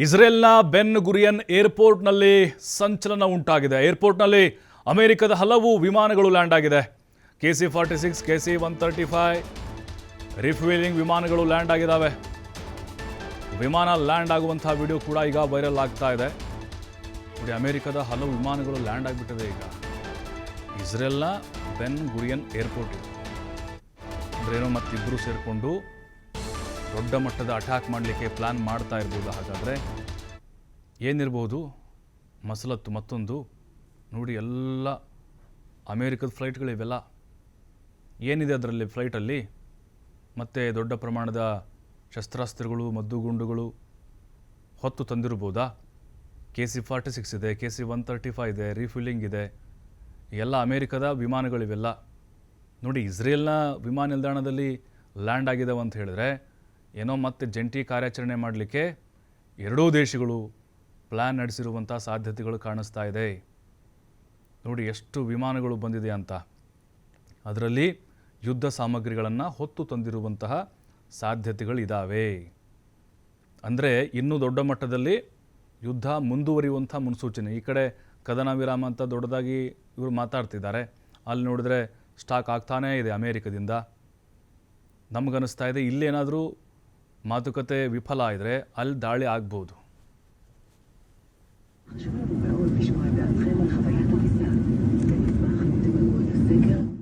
ಇಸ್ರೇಲ್ನ ಬೆನ್ ಗುರಿಯನ್ ಏರ್ಪೋರ್ಟ್ನಲ್ಲಿ ಸಂಚಲನ ಉಂಟಾಗಿದೆ. ಏರ್ಪೋರ್ಟ್ನಲ್ಲಿ ಅಮೆರಿಕದ ಹಲವು ವಿಮಾನಗಳು ಲ್ಯಾಂಡ್ ಆಗಿದೆ. KC-46, KC-135 ರಿಫ್ಯೂಲಿಂಗ್ ವಿಮಾನಗಳು ಲ್ಯಾಂಡ್ ಆಗಿದ್ದಾವೆ. ವಿಮಾನ ಲ್ಯಾಂಡ್ ಆಗುವಂತಹ ವಿಡಿಯೋ ಕೂಡ ಈಗ ವೈರಲ್ ಆಗ್ತಾ ಇದೆ. ನೋಡಿ, ಅಮೆರಿಕದ ಹಲವು ವಿಮಾನಗಳು ಲ್ಯಾಂಡ್ ಆಗಿಬಿಟ್ಟಿದೆ. ಈಗ ಇಸ್ರೇಲ್ನ ಬೆನ್ ಗುರಿಯನ್ ಏರ್ಪೋರ್ಟ್ ಇದೆ. ಅಂದ್ರೇನೋ ಮತ್ತಿಬ್ಬರು ಸೇರಿಕೊಂಡು ದೊಡ್ಡ ಮಟ್ಟದ ಅಟ್ಯಾಕ್ ಮಾಡಲಿಕ್ಕೆ ಪ್ಲ್ಯಾನ್ ಮಾಡ್ತಾ ಇರ್ಬೋದು. ಹಾಗಾದರೆ ಏನಿರ್ಬೋದು ಮಸಲತ್ತು? ಮತ್ತೊಂದು ನೋಡಿ, ಎಲ್ಲ ಅಮೇರಿಕದ ಫ್ಲೈಟ್ಗಳಿವೆಲ್ಲ. ಏನಿದೆ ಅದರಲ್ಲಿ ಫ್ಲೈಟಲ್ಲಿ? ಮತ್ತು ದೊಡ್ಡ ಪ್ರಮಾಣದ ಶಸ್ತ್ರಾಸ್ತ್ರಗಳು, ಮದ್ದುಗುಂಡುಗಳು ಹೊತ್ತು ತಂದಿರ್ಬೋದಾ? KC-46 ಇದೆ, KC-135 ಇದೆ, ರೀಫಿಲ್ಲಿಂಗ್ ಇದೆ. ಎಲ್ಲ ಅಮೇರಿಕದ ವಿಮಾನಗಳಿವೆಲ್ಲ. ನೋಡಿ, ಇಸ್ರೇಲ್ನ ವಿಮಾನ ನಿಲ್ದಾಣದಲ್ಲಿ ಲ್ಯಾಂಡ್ ಆಗಿದ್ದಾವೆ ಅಂತ ಹೇಳಿದ್ರೆ ಏನೋ ಮತ್ತೆ ಜಂಟಿ ಕಾರ್ಯಾಚರಣೆ ಮಾಡಲಿಕ್ಕೆ ಎರಡೂ ದೇಶಗಳು ಪ್ಲ್ಯಾನ್ ನಡೆಸಿರುವಂಥ ಸಾಧ್ಯತೆಗಳು ಕಾಣಿಸ್ತಾ ಇದೆ. ನೋಡಿ ಎಷ್ಟು ವಿಮಾನಗಳು ಬಂದಿದೆ ಅಂತ. ಅದರಲ್ಲಿ ಯುದ್ಧ ಸಾಮಗ್ರಿಗಳನ್ನು ಹೊತ್ತು ತಂದಿರುವಂತಹ ಸಾಧ್ಯತೆಗಳಿದ್ದಾವೆ. ಅಂದರೆ ಇನ್ನೂ ದೊಡ್ಡ ಮಟ್ಟದಲ್ಲಿ ಯುದ್ಧ ಮುಂದುವರಿಯುವಂಥ ಮುನ್ಸೂಚನೆ. ಈ ಕಡೆ ಕದನ ವಿರಾಮ ಅಂತ ದೊಡ್ಡದಾಗಿ ಇವರು ಮಾತಾಡ್ತಿದ್ದಾರೆ. ಅಲ್ಲಿ ನೋಡಿದ್ರೆ ಸ್ಟಾಕ್ ಆಗ್ತಾನೇ ಇದೆ ಅಮೇರಿಕದಿಂದ. ನಮಗನ್ನಿಸ್ತಾ ಇದೆ ಇಲ್ಲೇನಾದರೂ ಮಾತುಕತೆ ವಿಫಲ ಆದರೆ ಅಲ್ಲಿ ದಾಳಿ ಆಗ್ಬೋದು.